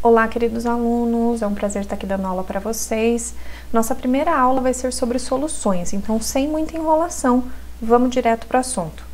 Olá, queridos alunos, é um prazer estar aqui dando aula para vocês. Nossa primeira aula vai ser sobre soluções, então sem muita enrolação, vamos direto para o assunto.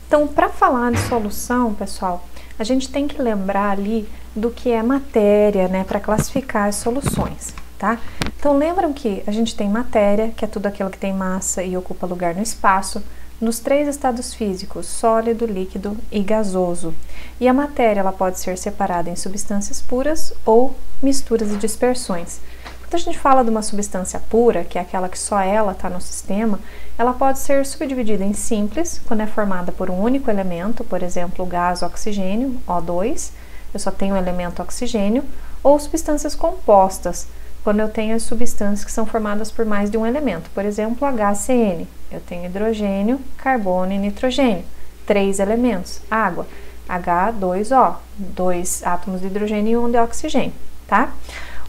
Então, para falar de solução, pessoal, a gente tem que lembrar ali do que é matéria, né, para classificar as soluções, tá? Então, lembram que a gente tem matéria, que é tudo aquilo que tem massa e ocupa lugar no espaço, nos três estados físicos, sólido, líquido e gasoso. E a matéria ela pode ser separada em substâncias puras ou misturas e dispersões. Quando a gente fala de uma substância pura, que é aquela que só ela está no sistema, ela pode ser subdividida em simples, quando é formada por um único elemento, por exemplo, o gás oxigênio, O2, eu só tenho o elemento oxigênio, ou substâncias compostas, quando eu tenho as substâncias que são formadas por mais de um elemento, por exemplo, HCN, eu tenho hidrogênio, carbono e nitrogênio, 3 elementos, água, H2O, 2 átomos de hidrogênio e 1 de oxigênio, tá?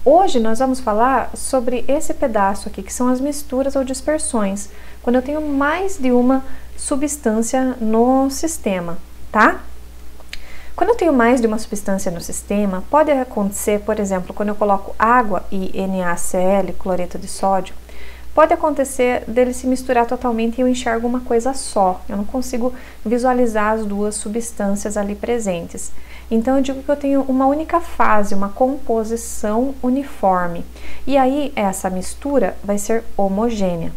Hoje nós vamos falar sobre esse pedaço aqui, que são as misturas ou dispersões, quando eu tenho mais de uma substância no sistema, tá? Quando eu tenho mais de uma substância no sistema, pode acontecer, por exemplo, quando eu coloco água e NaCl, cloreto de sódio, pode acontecer dele se misturar totalmente e eu enxergo uma coisa só. Eu não consigo visualizar as duas substâncias ali presentes. Então eu digo que eu tenho uma única fase, uma composição uniforme. E aí essa mistura vai ser homogênea.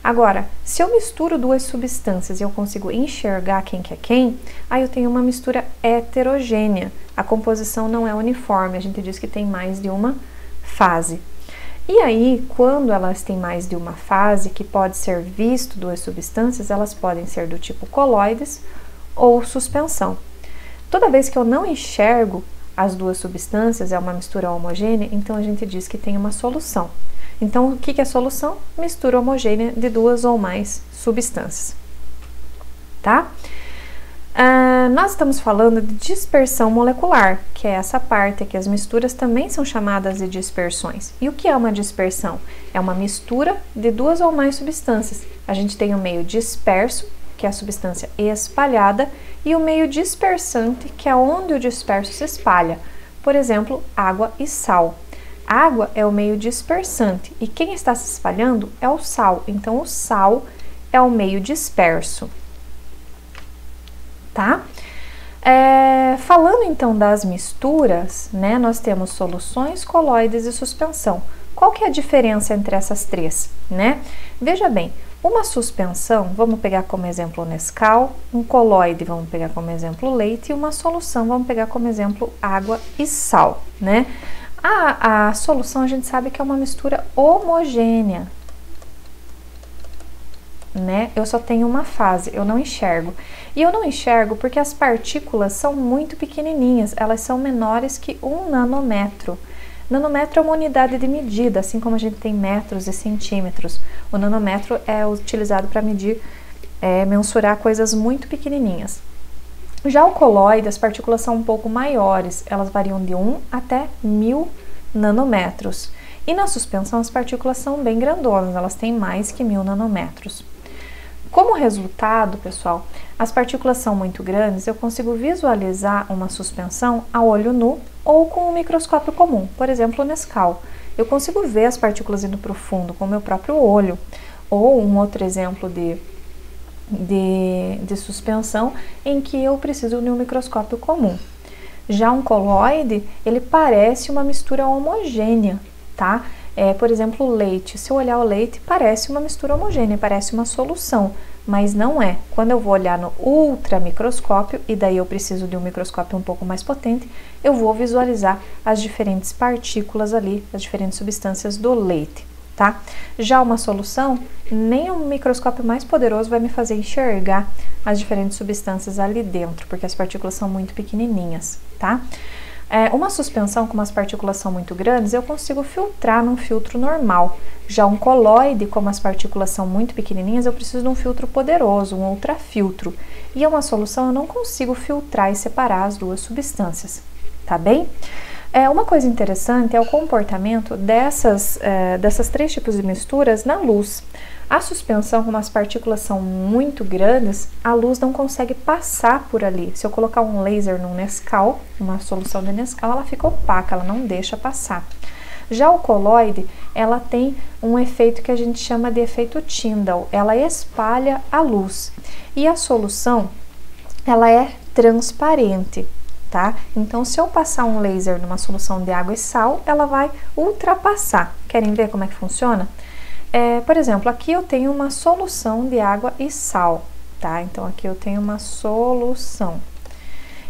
Agora, se eu misturo duas substâncias e eu consigo enxergar quem que é quem, aí eu tenho uma mistura heterogênea. A composição não é uniforme, a gente diz que tem mais de uma fase. E aí, quando elas têm mais de uma fase, que pode ser visto duas substâncias, elas podem ser do tipo coloides ou suspensão. Toda vez que eu não enxergo as duas substâncias, é uma mistura homogênea, então a gente diz que tem uma solução. Então, o que é solução? Mistura homogênea de duas ou mais substâncias, tá? Nós estamos falando de dispersão molecular, que é essa parte que as misturas também são chamadas de dispersões. E o que é uma dispersão? É uma mistura de duas ou mais substâncias. A gente tem o meio disperso, que é a substância espalhada, e o meio dispersante, que é onde o disperso se espalha. Por exemplo, água e sal. Água é o meio dispersante e quem está se espalhando é o sal. Então, o sal é o meio disperso, tá? Falando então das misturas, né, nós temos soluções, coloides e suspensão. Qual que é a diferença entre essas três, né? Veja bem, uma suspensão, vamos pegar como exemplo o Nescau, um coloide, vamos pegar como exemplo o leite, e uma solução, vamos pegar como exemplo água e sal, né? A solução a gente sabe que é uma mistura homogênea, né? Eu só tenho uma fase, eu não enxergo. E eu não enxergo porque as partículas são muito pequenininhas, elas são menores que 1 nanômetro. Nanômetro é uma unidade de medida, assim como a gente tem metros e centímetros. O nanômetro é utilizado para medir, mensurar coisas muito pequenininhas. Já o coloide, as partículas são um pouco maiores, elas variam de 1 até 1000 nanômetros. E na suspensão as partículas são bem grandonas, elas têm mais que 1000 nanômetros. Como resultado, pessoal, as partículas são muito grandes, eu consigo visualizar uma suspensão a olho nu ou com um microscópio comum, por exemplo, o Nescau. Eu consigo ver as partículas indo para o fundo com o meu próprio olho. Ou um outro exemplo de suspensão em que eu preciso de um microscópio comum. Já um coloide, ele parece uma mistura homogênea, tá? Por exemplo, o leite. Se eu olhar o leite, parece uma mistura homogênea, parece uma solução, mas não é. Quando eu vou olhar no ultramicroscópio, e daí eu preciso de um microscópio um pouco mais potente, eu vou visualizar as diferentes partículas ali, as diferentes substâncias do leite. Tá? Já uma solução, nem um microscópio mais poderoso vai me fazer enxergar as diferentes substâncias ali dentro, porque as partículas são muito pequenininhas, tá? Uma suspensão, como as partículas são muito grandes, eu consigo filtrar num filtro normal. Já um coloide, como as partículas são muito pequenininhas, eu preciso de um filtro poderoso, um ultrafiltro. E uma solução eu não consigo filtrar e separar as duas substâncias, tá bem? Uma coisa interessante é o comportamento dessas três tipos de misturas na luz. A suspensão, como as partículas são muito grandes, a luz não consegue passar por ali. Se eu colocar um laser no Nescau, uma solução de Nescau, ela fica opaca, ela não deixa passar. Já o coloide, ela tem um efeito que a gente chama de efeito Tyndall, ela espalha a luz. E a solução, ela é transparente, tá? Então, se eu passar um laser numa solução de água e sal, ela vai ultrapassar. Querem ver como é que funciona? Por exemplo, aqui eu tenho uma solução de água e sal, tá? Então, aqui eu tenho uma solução.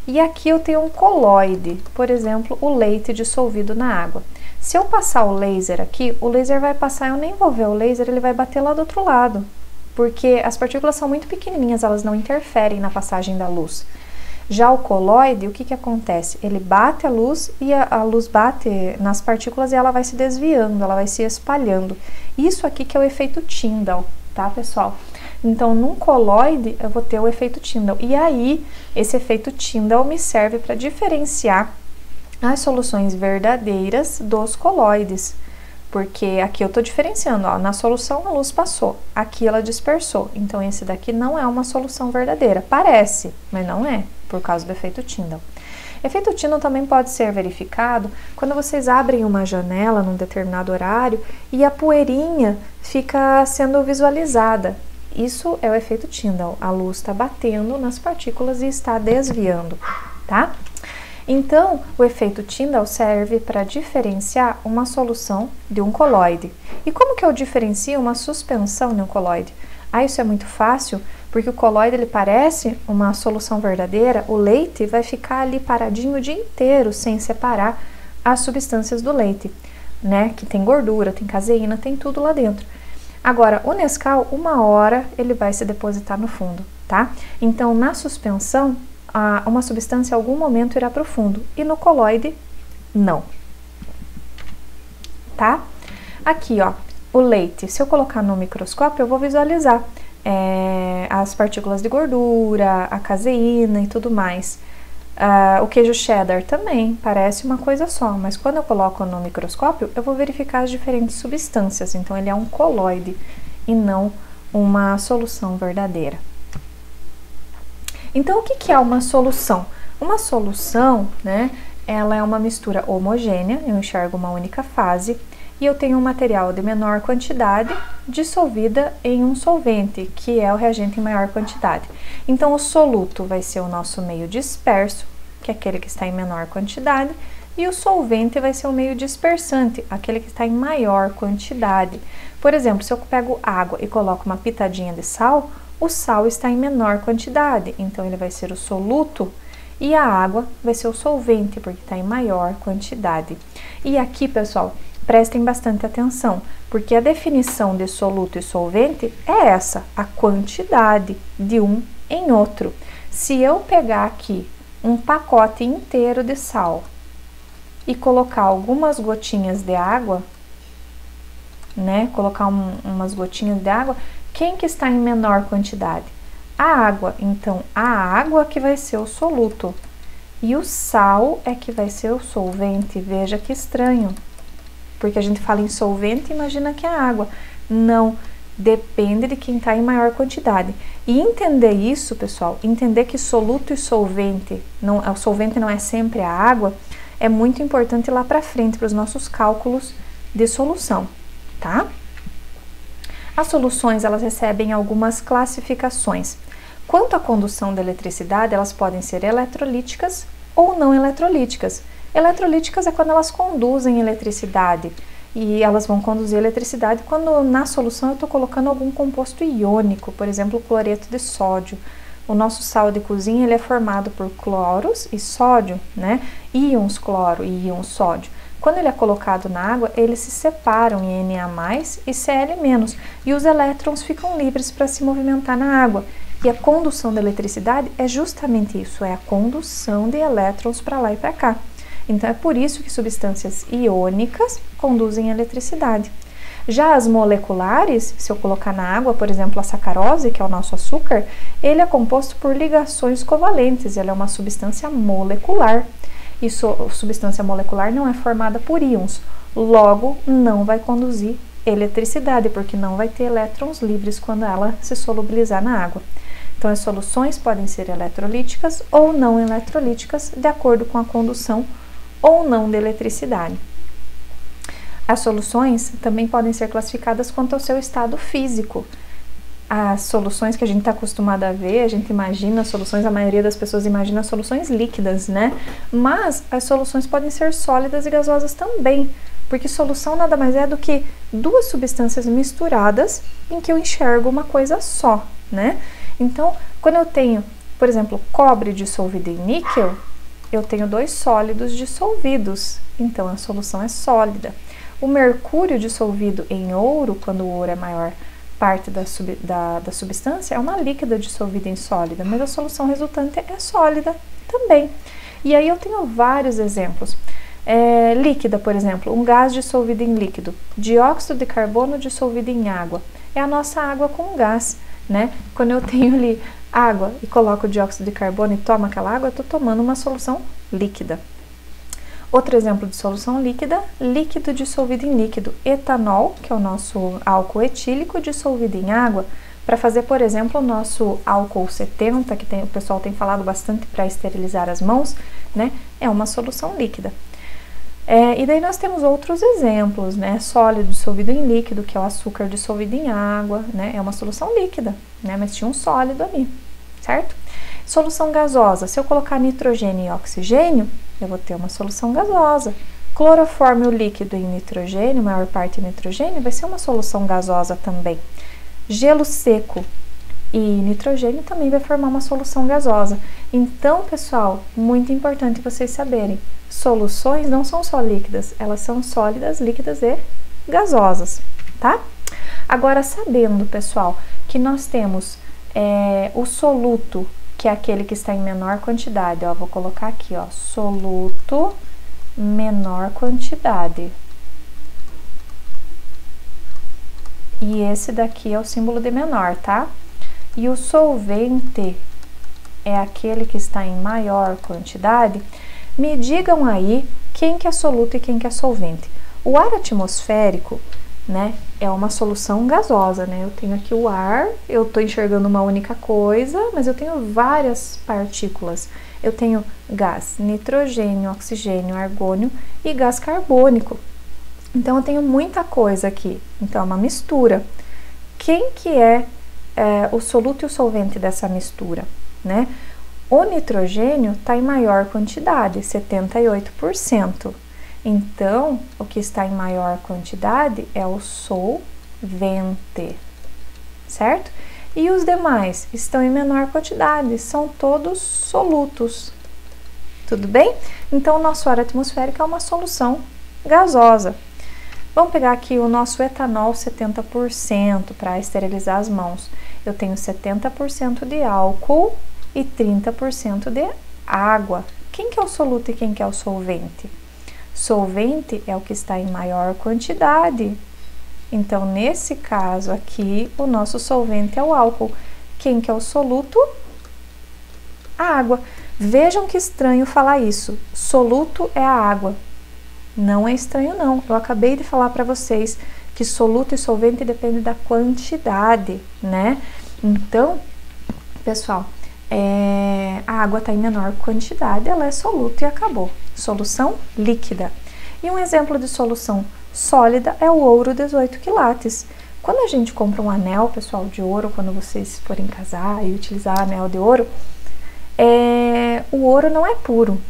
E aqui eu tenho um coloide, por exemplo, o leite dissolvido na água. Se eu passar o laser aqui, o laser vai passar, eu nem vou ver o laser, ele vai bater lá do outro lado, porque as partículas são muito pequenininhas, elas não interferem na passagem da luz. Já o coloide, o que acontece? Ele bate a luz e a luz bate nas partículas e ela vai se desviando, ela vai se espalhando. Isso aqui que é o efeito Tyndall, tá, pessoal? Então, num coloide, eu vou ter o efeito Tyndall. E aí, esse efeito Tyndall me serve para diferenciar as soluções verdadeiras dos coloides. Porque aqui eu estou diferenciando, ó, na solução a luz passou, aqui ela dispersou. Então, esse daqui não é uma solução verdadeira. Parece, mas não é, por causa do efeito Tyndall. Efeito Tyndall também pode ser verificado quando vocês abrem uma janela num determinado horário e a poeirinha fica sendo visualizada. Isso é o efeito Tyndall. A luz está batendo nas partículas e está desviando, tá? Então, o efeito Tyndall serve para diferenciar uma solução de um coloide. E como que eu diferencio uma suspensão de um coloide? Isso é muito fácil, porque o coloide ele parece uma solução verdadeira, o leite vai ficar ali paradinho o dia inteiro, sem separar as substâncias do leite, né? Que tem gordura, tem caseína, tem tudo lá dentro. Agora, o Nescau, uma hora ele vai se depositar no fundo, tá? Então, na suspensão, uma substância em algum momento irá para o fundo, e no coloide, não. Tá? Aqui, ó, o leite, se eu colocar no microscópio, eu vou visualizar as partículas de gordura, a caseína e tudo mais. O queijo cheddar também parece uma coisa só, mas quando eu coloco no microscópio, eu vou verificar as diferentes substâncias. Então, ele é um coloide e não uma solução verdadeira. Então, o que é uma solução? Uma solução, né, ela é uma mistura homogênea, eu enxergo uma única fase, e eu tenho um material de menor quantidade dissolvida em um solvente, que é o reagente em maior quantidade. Então, o soluto vai ser o nosso meio disperso, que é aquele que está em menor quantidade, e o solvente vai ser o meio dispersante, aquele que está em maior quantidade. Por exemplo, se eu pego água e coloco uma pitadinha de sal, o sal está em menor quantidade, então ele vai ser o soluto, e a água vai ser o solvente, porque está em maior quantidade. E aqui, pessoal, prestem bastante atenção, porque a definição de soluto e solvente é essa, a quantidade de um em outro. Se eu pegar aqui um pacote inteiro de sal e colocar algumas gotinhas de água, né, colocar umas gotinhas de água, quem que está em menor quantidade? A água. Então, a água que vai ser o soluto e o sal é que vai ser o solvente. Veja que estranho, porque a gente fala em solvente e imagina que é água. Não, depende de quem está em maior quantidade. E entender isso, pessoal, entender que soluto e solvente, o solvente não é sempre a água, é muito importante lá para frente, para os nossos cálculos de solução, tá? As soluções, elas recebem algumas classificações. Quanto à condução da eletricidade, elas podem ser eletrolíticas ou não eletrolíticas. Eletrolíticas é quando elas conduzem eletricidade, e elas vão conduzir eletricidade quando na solução eu estou colocando algum composto iônico, por exemplo, cloreto de sódio. O nosso sal de cozinha ele é formado por cloros e sódio, né? Íons cloro e íons sódio. Quando ele é colocado na água, eles se separam em Na+ e Cl-, e os elétrons ficam livres para se movimentar na água. E a condução da eletricidade é justamente isso, é a condução de elétrons para lá e para cá. Então, é por isso que substâncias iônicas conduzem a eletricidade. Já as moleculares, se eu colocar na água, por exemplo, a sacarose, que é o nosso açúcar, ele é composto por ligações covalentes, ele é uma substância molecular. e substância molecular não é formada por íons, logo não vai conduzir eletricidade, porque não vai ter elétrons livres quando ela se solubilizar na água. Então, as soluções podem ser eletrolíticas ou não eletrolíticas, de acordo com a condução ou não de eletricidade. As soluções também podem ser classificadas quanto ao seu estado físico. As soluções que a gente está acostumado a ver, a gente imagina soluções, a maioria das pessoas imagina soluções líquidas, né? Mas as soluções podem ser sólidas e gasosas também, porque solução nada mais é do que duas substâncias misturadas em que eu enxergo uma coisa só, né? Então, quando eu tenho, por exemplo, cobre dissolvido em níquel, eu tenho dois sólidos dissolvidos, então a solução é sólida. O mercúrio dissolvido em ouro, quando o ouro é maior parte da substância, é uma líquida dissolvida em sólida, mas a solução resultante é sólida também. E aí eu tenho vários exemplos. Líquida, por exemplo, um gás dissolvido em líquido, dióxido de carbono dissolvido em água, é a nossa água com gás, né? Quando eu tenho ali água e coloco o dióxido de carbono e tomo aquela água, eu estou tomando uma solução líquida. Outro exemplo de solução líquida, líquido dissolvido em líquido, etanol, que é o nosso álcool etílico dissolvido em água, para fazer, por exemplo, o nosso álcool 70, que o pessoal tem falado bastante para esterilizar as mãos, né? É uma solução líquida. E daí nós temos outros exemplos, né? Sólido dissolvido em líquido, que é o açúcar dissolvido em água, né? É uma solução líquida, né? Mas tinha um sólido ali, certo? Solução gasosa, se eu colocar nitrogênio e oxigênio, eu vou ter uma solução gasosa. Clorofórmio líquido em nitrogênio, maior parte nitrogênio, vai ser uma solução gasosa também. Gelo seco e nitrogênio também vai formar uma solução gasosa. Então, pessoal, muito importante vocês saberem, soluções não são só líquidas, elas são sólidas, líquidas e gasosas, tá? Agora, sabendo, pessoal, que nós temos o soluto, que é aquele que está em menor quantidade, ó, vou colocar aqui, ó, soluto, menor quantidade. E esse daqui é o símbolo de menor, tá? E o solvente é aquele que está em maior quantidade. Me digam aí quem que é soluto e quem que é solvente. O ar atmosférico, né, é uma solução gasosa, né? Eu tenho aqui o ar, eu estou enxergando uma única coisa, mas eu tenho várias partículas. Eu tenho gás nitrogênio, oxigênio, argônio e gás carbônico. Então, eu tenho muita coisa aqui. Então, é uma mistura. Quem que é o soluto e o solvente dessa mistura, né? O nitrogênio está em maior quantidade, 78%. Então, o que está em maior quantidade é o solvente, certo? E os demais estão em menor quantidade, são todos solutos. Tudo bem? Então, o nosso ar atmosférico é uma solução gasosa. Vamos pegar aqui o nosso etanol 70% para esterilizar as mãos. Eu tenho 70% de álcool e 30% de água. Quem que é o soluto e quem que é o solvente? Solvente é o que está em maior quantidade. Então, nesse caso aqui, o nosso solvente é o álcool. Quem que é o soluto? A água. Vejam que estranho falar isso. Soluto é a água. Não é estranho, não. Eu acabei de falar para vocês que soluto e solvente depende da quantidade, né? Então, pessoal, a água está em menor quantidade, ela é soluto e acabou. Solução líquida. E um exemplo de solução sólida é o ouro 18 quilates. Quando a gente compra um anel, pessoal, de ouro, quando vocês forem casar e utilizar anel de ouro, o ouro não é puro,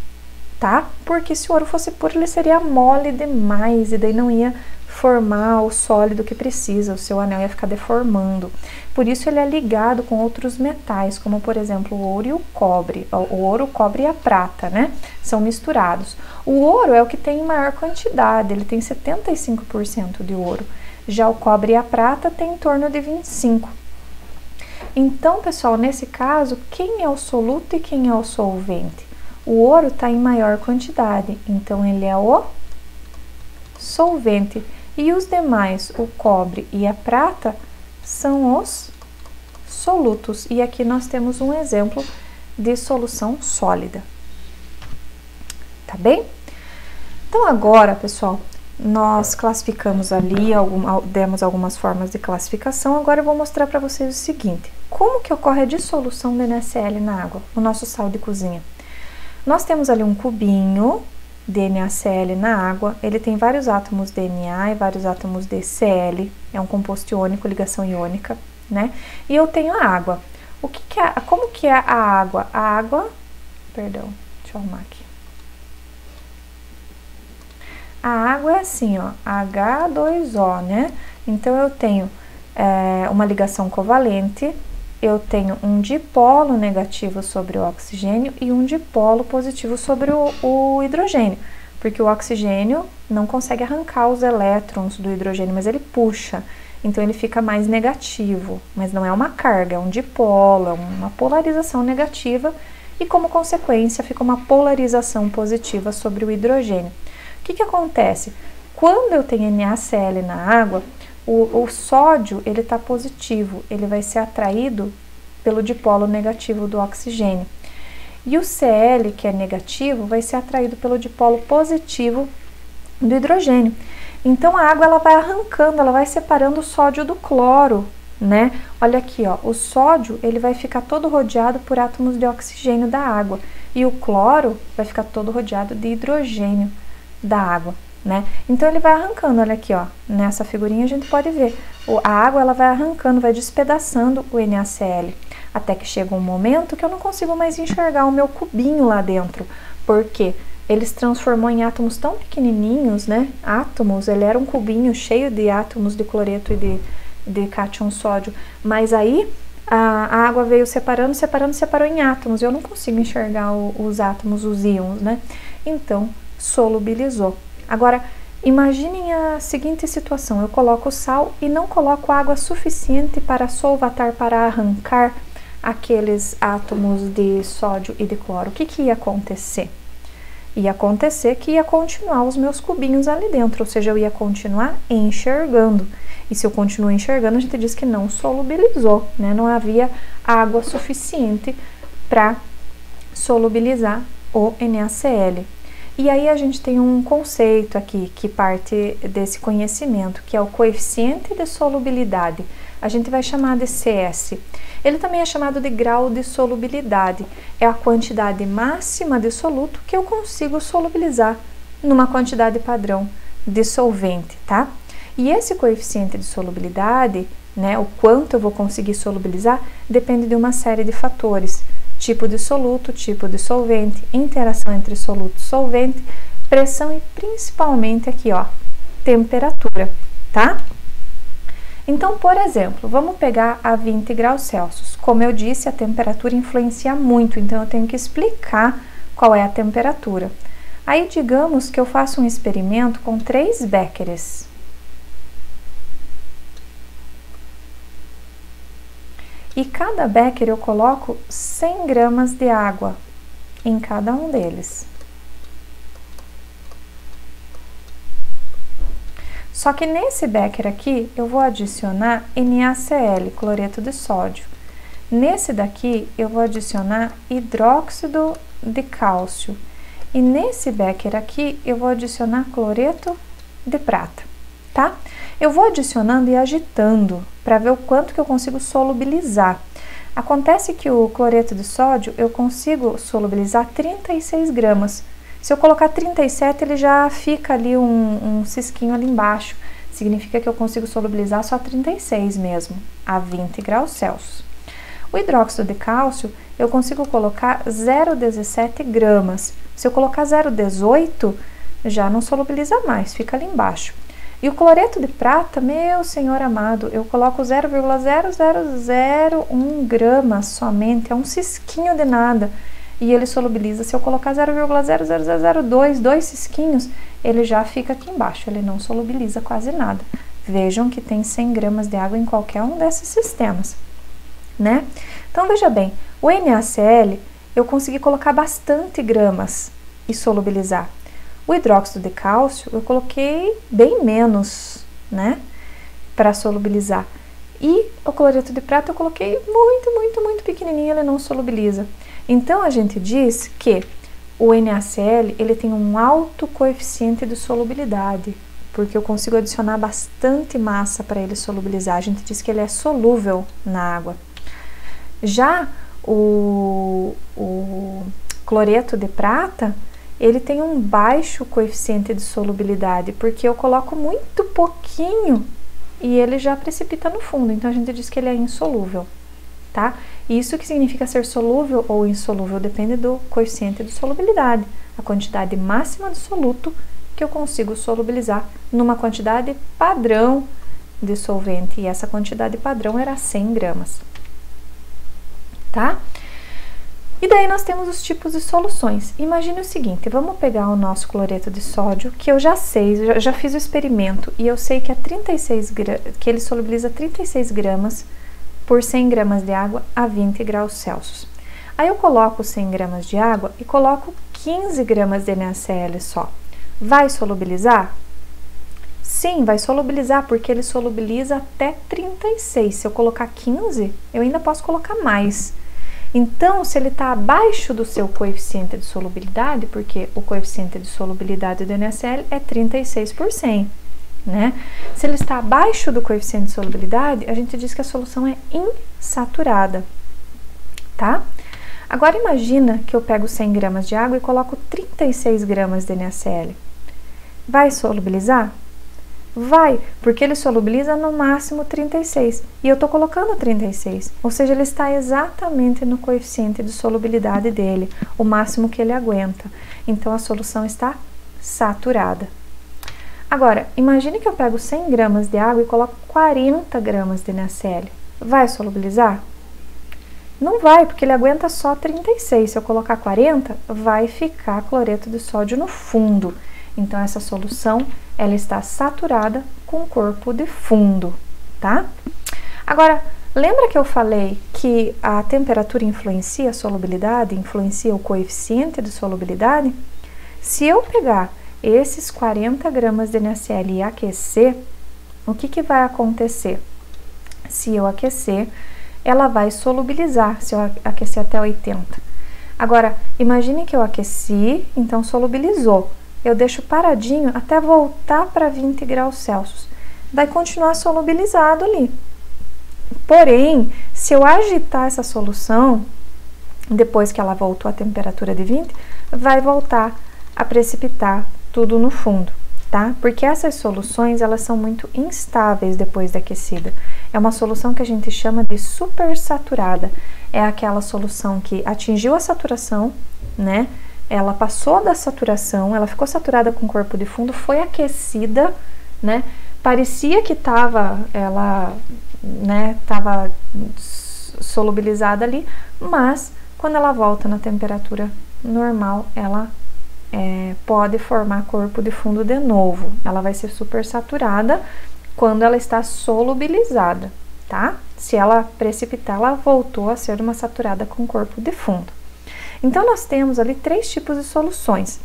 tá? Porque se o ouro fosse puro, ele seria mole demais e daí não ia formar o sólido que precisa, o seu anel ia ficar deformando. Por isso ele é ligado com outros metais, como por exemplo o ouro e o cobre. O ouro, o cobre e a prata, né? São misturados. O ouro é o que tem em maior quantidade, ele tem 75% de ouro. Já o cobre e a prata tem em torno de 25%. Então, pessoal, nesse caso, quem é o soluto e quem é o solvente? O ouro está em maior quantidade, então ele é o solvente. E os demais, o cobre e a prata, são os solutos. E aqui nós temos um exemplo de solução sólida. Tá? tá bem? Então agora, pessoal, nós classificamos ali, demos algumas formas de classificação. Agora eu vou mostrar para vocês o seguinte: como que ocorre a dissolução do NaCl na água, o nosso sal de cozinha. Nós temos ali um cubinho de NaCl na água, ele tem vários átomos de Na e vários átomos de Cl, é um composto iônico, ligação iônica, né? E eu tenho a água. Como que é a água? A água, perdão, deixa eu arrumar aqui. A água é assim, ó, H2O, né? Então, eu tenho uma ligação covalente, eu tenho um dipolo negativo sobre o oxigênio e um dipolo positivo sobre o hidrogênio, porque o oxigênio não consegue arrancar os elétrons do hidrogênio, mas ele puxa, então ele fica mais negativo, mas não é uma carga, é um dipolo, é uma polarização negativa e, como consequência, fica uma polarização positiva sobre o hidrogênio. O que acontece? Quando eu tenho NaCl na água, o sódio ele está positivo, ele vai ser atraído pelo dipolo negativo do oxigênio. E o Cl, que é negativo, vai ser atraído pelo dipolo positivo do hidrogênio. Então a água ela vai arrancando, ela vai separando o sódio do cloro, né? Olha aqui, ó, o sódio ele vai ficar todo rodeado por átomos de oxigênio da água e o cloro vai ficar todo rodeado de hidrogênio da água, né? Então ele vai arrancando, olha aqui, ó, nessa figurinha a gente pode ver, a água ela vai arrancando, vai despedaçando o NaCl, até que chega um momento que eu não consigo mais enxergar o meu cubinho lá dentro, porque ele se transformou em átomos tão pequenininhos, né? Átomos, ele era um cubinho cheio de átomos de cloreto e de cátion sódio, mas aí a água veio separando, separou em átomos, eu não consigo enxergar os átomos, os íons, né? Então, solubilizou. Agora, imaginem a seguinte situação: eu coloco sal e não coloco água suficiente para solvatar, para arrancar aqueles átomos de sódio e de cloro. O que ia acontecer? Ia acontecer que ia continuar os meus cubinhos ali dentro, ou seja, eu ia continuar enxergando. E se eu continuo enxergando, a gente diz que não solubilizou, né? Não havia água suficiente para solubilizar o NaCl. E aí a gente tem um conceito aqui que parte desse conhecimento, que é o coeficiente de solubilidade. A gente vai chamar de CS. Ele também é chamado de grau de solubilidade. É a quantidade máxima de soluto que eu consigo solubilizar numa quantidade padrão de solvente, tá? E esse coeficiente de solubilidade, né, o quanto eu vou conseguir solubilizar, depende de uma série de fatores. Tipo de soluto, tipo de solvente, interação entre soluto e solvente, pressão e principalmente aqui, ó, temperatura, tá? Então, por exemplo, vamos pegar a 20 graus Celsius. Como eu disse, a temperatura influencia muito, então eu tenho que explicar qual é a temperatura. Aí, digamos que eu faço um experimento com 3 becquerels. E cada becker eu coloco 100 gramas de água em cada um deles. Só que nesse becker aqui eu vou adicionar NaCl, cloreto de sódio. Nesse daqui eu vou adicionar hidróxido de cálcio. E nesse becker aqui eu vou adicionar cloreto de prata, tá? Eu vou adicionando e agitando para ver o quanto que eu consigo solubilizar. Acontece que o cloreto de sódio eu consigo solubilizar 36 gramas. Se eu colocar 37, ele já fica ali um cisquinho ali embaixo. Significa que eu consigo solubilizar só 36 mesmo, a 20 graus Celsius. O hidróxido de cálcio eu consigo colocar 0,17 gramas. Se eu colocar 0,18, já não solubiliza mais, fica ali embaixo. E o cloreto de prata, meu senhor amado, eu coloco 0,0001 gramas somente, é um cisquinho de nada. E ele solubiliza, se eu colocar 0,00002, 2 cisquinhos, ele já fica aqui embaixo, ele não solubiliza quase nada. Vejam que tem 100 gramas de água em qualquer um desses sistemas, né? Então, veja bem, o NaCl, eu consegui colocar bastante gramas e solubilizar. O hidróxido de cálcio eu coloquei bem menos, né, para solubilizar. E o cloreto de prata eu coloquei muito pequenininho, ele não solubiliza. Então a gente diz que o NaCl, ele tem um alto coeficiente de solubilidade, porque eu consigo adicionar bastante massa para ele solubilizar. A gente diz que ele é solúvel na água. Já o cloreto de prata, ele tem um baixo coeficiente de solubilidade, porque eu coloco muito pouquinho e ele já precipita no fundo, então a gente diz que ele é insolúvel, tá? Isso que significa ser solúvel ou insolúvel depende do coeficiente de solubilidade, a quantidade máxima de soluto que eu consigo solubilizar numa quantidade padrão de solvente, e essa quantidade padrão era 100 gramas, tá? E daí nós temos os tipos de soluções. Imagine o seguinte, vamos pegar o nosso cloreto de sódio, que eu já sei, já fiz o experimento, e eu sei que, que ele solubiliza 36 gramas por 100 gramas de água a 20 graus Celsius. Aí eu coloco 100 gramas de água e coloco 15 gramas de NaCl só. Vai solubilizar? Sim, vai solubilizar, porque ele solubiliza até 36. Se eu colocar 15, eu ainda posso colocar mais. Então, se ele está abaixo do seu coeficiente de solubilidade, porque o coeficiente de solubilidade do NaCl é 36%, né? Se ele está abaixo do coeficiente de solubilidade, a gente diz que a solução é insaturada, tá? Agora, imagina que eu pego 100 gramas de água e coloco 36 gramas de NaCl. Vai solubilizar? Vai, porque ele solubiliza no máximo 36, e eu estou colocando 36, ou seja, ele está exatamente no coeficiente de solubilidade dele, o máximo que ele aguenta. Então, a solução está saturada. Agora, imagine que eu pego 100 gramas de água e coloco 40 gramas de NaCl. Vai solubilizar? Não vai, porque ele aguenta só 36. Se eu colocar 40, vai ficar cloreto de sódio no fundo. Então, essa solução, ela está saturada com corpo de fundo, tá? Agora, lembra que eu falei que a temperatura influencia a solubilidade, influencia o coeficiente de solubilidade? Se eu pegar esses 40 gramas de NaCl e aquecer, o que vai acontecer? Se eu aquecer, ela vai solubilizar, se eu aquecer até 80. Agora, imagine que eu aqueci, então solubilizou. Eu deixo paradinho até voltar para 20 graus Celsius. Vai continuar solubilizado ali. Porém, se eu agitar essa solução, depois que ela voltou à temperatura de 20, vai voltar a precipitar tudo no fundo, tá? Porque essas soluções, elas são muito instáveis depois de aquecida. É uma solução que a gente chama de supersaturada. É aquela solução que atingiu a saturação, né? Ela passou da saturação, ela ficou saturada com corpo de fundo, foi aquecida, né? Parecia que ela tava solubilizada ali, mas quando ela volta na temperatura normal, ela pode formar corpo de fundo de novo. Ela vai ser supersaturada quando ela está solubilizada, tá? Se ela precipitar, ela voltou a ser uma saturada com corpo de fundo. Então, nós temos ali 3 tipos de soluções.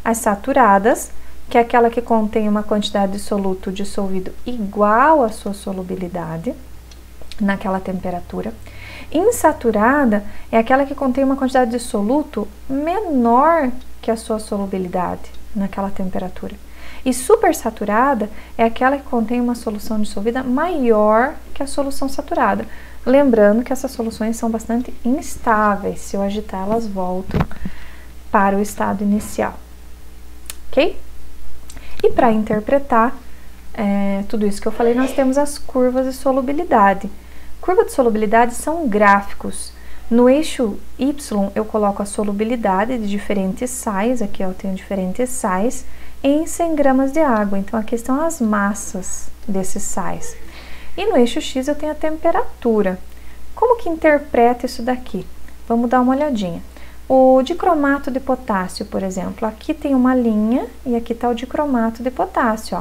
As saturadas, que é aquela que contém uma quantidade de soluto dissolvido igual à sua solubilidade, naquela temperatura. Insaturada é aquela que contém uma quantidade de soluto menor que a sua solubilidade, naquela temperatura. E supersaturada é aquela que contém uma solução dissolvida maior que a solução saturada. Lembrando que essas soluções são bastante instáveis, se eu agitar elas voltam para o estado inicial, ok? E para interpretar tudo isso que eu falei, nós temos as curvas de solubilidade. Curva de solubilidade são gráficos. No eixo Y eu coloco a solubilidade de diferentes sais, aqui eu tenho diferentes sais, em 100 gramas de água, então aqui estão as massas desses sais. E no eixo X eu tenho a temperatura. Como que interpreta isso daqui? Vamos dar uma olhadinha. O dicromato de potássio, por exemplo, aqui tem uma linha e aqui está o dicromato de potássio, ó.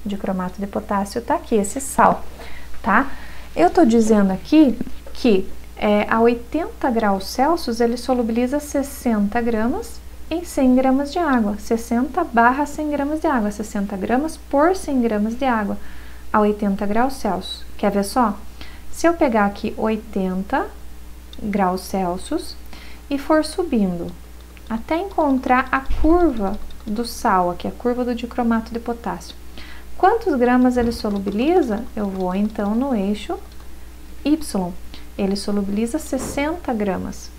O dicromato de potássio está aqui, esse sal, tá? Eu estou dizendo aqui que a 80 graus Celsius ele solubiliza 60 gramas em 100 gramas de água. 60/100 gramas de água, 60 gramas por 100 gramas de água a 80 graus Celsius. Quer ver só? Se eu pegar aqui 80 graus Celsius e for subindo até encontrar a curva do sal, aqui a curva do dicromato de potássio. Quantos gramas ele solubiliza? Eu vou então no eixo Y. Ele solubiliza 60 gramas,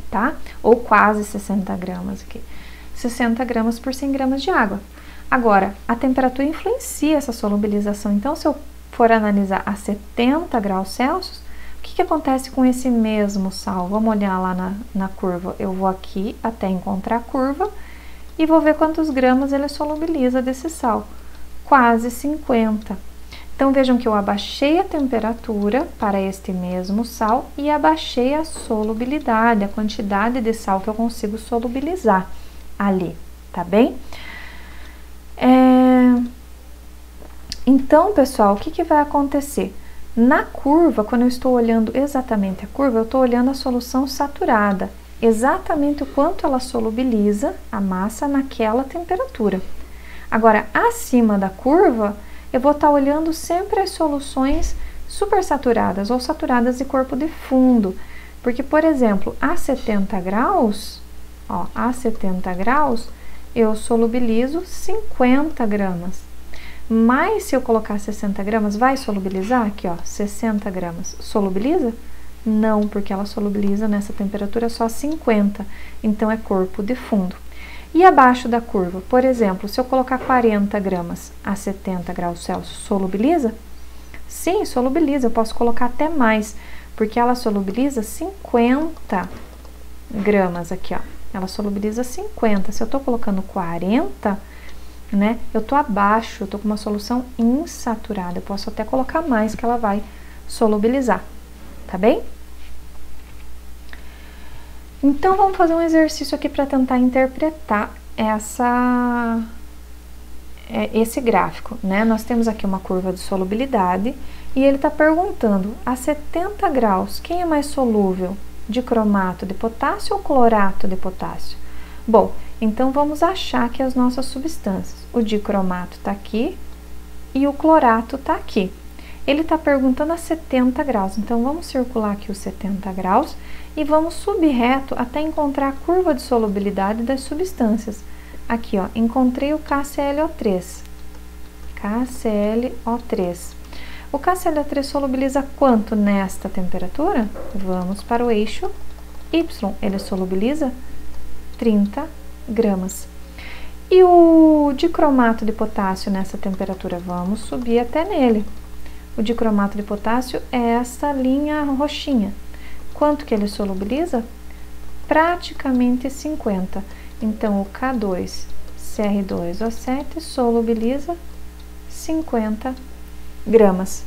tá? Ou quase 60 gramas aqui. 60 gramas por 100 gramas de água. Agora, a temperatura influencia essa solubilização. Então, se eu for analisar a 70 graus Celsius, o que acontece com esse mesmo sal? Vamos olhar lá na curva. Eu vou aqui até encontrar a curva e vou ver quantos gramas ele solubiliza desse sal. Quase 50. Então, vejam que eu abaixei a temperatura para este mesmo sal e abaixei a solubilidade, a quantidade de sal que eu consigo solubilizar ali, tá bem? Então, pessoal, o que vai acontecer? Na curva, quando eu estou olhando exatamente a curva, eu estou olhando a solução saturada, exatamente o quanto ela solubiliza a massa naquela temperatura. Agora, acima da curva, eu vou estar olhando sempre as soluções supersaturadas ou saturadas de corpo de fundo. Porque, por exemplo, a 70 graus, ó, a 70 graus, eu solubilizo 50 gramas. Mas se eu colocar 60 gramas, vai solubilizar? Aqui, ó, 60 gramas. Solubiliza? Não, porque ela solubiliza nessa temperatura só 50. Então, é corpo de fundo. E abaixo da curva, por exemplo, se eu colocar 40 gramas a 70 graus Celsius, solubiliza? Sim, solubiliza. Eu posso colocar até mais, porque ela solubiliza 50 gramas aqui, ó. Ela solubiliza 50. Se eu tô colocando 40, né, eu tô abaixo, eu tô com uma solução insaturada. Eu posso até colocar mais que ela vai solubilizar, tá bem? Então, vamos fazer um exercício aqui para tentar interpretar esse gráfico, né? Nós temos aqui uma curva de solubilidade e ele está perguntando, a 70 graus, quem é mais solúvel? Dicromato de potássio ou clorato de potássio? Bom, então vamos achar que as nossas substâncias, o dicromato está aqui e o clorato está aqui. Ele está perguntando a 70 graus, então vamos circular aqui os 70 graus e vamos subir reto até encontrar a curva de solubilidade das substâncias. Aqui, ó, encontrei o KClO3. KClO3. O KClO3 solubiliza quanto nesta temperatura? Vamos para o eixo Y. Ele solubiliza 30 gramas. E o dicromato de potássio nessa temperatura? Vamos subir até nele. O dicromato de potássio é essa linha roxinha. Quanto que ele solubiliza? Praticamente 50. Então, o K2CR2O7 solubiliza 50 gramas.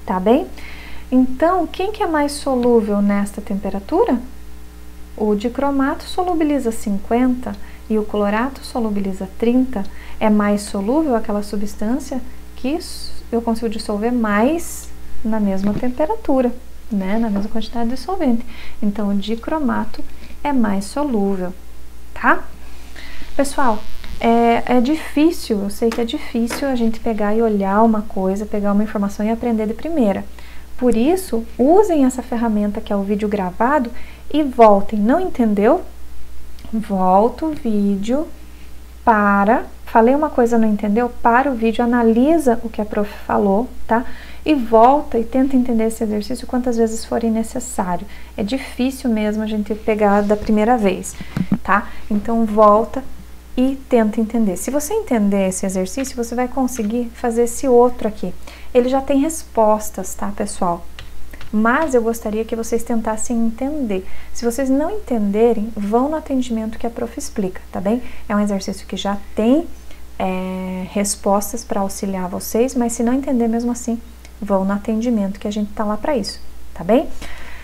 Tá bem? Então, quem que é mais solúvel nesta temperatura? O dicromato solubiliza 50 e o clorato solubiliza 30. É mais solúvel aquela substância que eu consigo dissolver mais na mesma temperatura, né? Na mesma quantidade de solvente. Então, o dicromato é mais solúvel, tá? Pessoal, é difícil, eu sei que é difícil a gente pegar e olhar uma coisa, pegar uma informação e aprender de primeira. Por isso, usem essa ferramenta que é o vídeo gravado e voltem. Não entendeu? Volta o vídeo, falei uma coisa, não entendeu? Para o vídeo, analisa o que a prof falou, tá? E volta e tenta entender esse exercício quantas vezes forem necessário. É difícil mesmo a gente pegar da primeira vez, tá? Então, volta e tenta entender. Se você entender esse exercício, você vai conseguir fazer esse outro aqui. Ele já tem respostas, tá, pessoal? Mas eu gostaria que vocês tentassem entender. Se vocês não entenderem, vão no atendimento que a prof explica, tá bem? É um exercício que já tem respostas para auxiliar vocês, mas se não entender mesmo assim, vão no atendimento que a gente tá lá para isso, tá bem?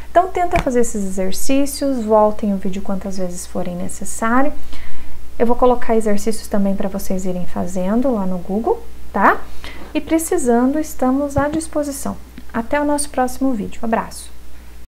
Então, tenta fazer esses exercícios, voltem o vídeo quantas vezes forem necessário. Eu vou colocar exercícios também para vocês irem fazendo lá no Google, tá? E precisando, estamos à disposição. Até o nosso próximo vídeo. Abraço!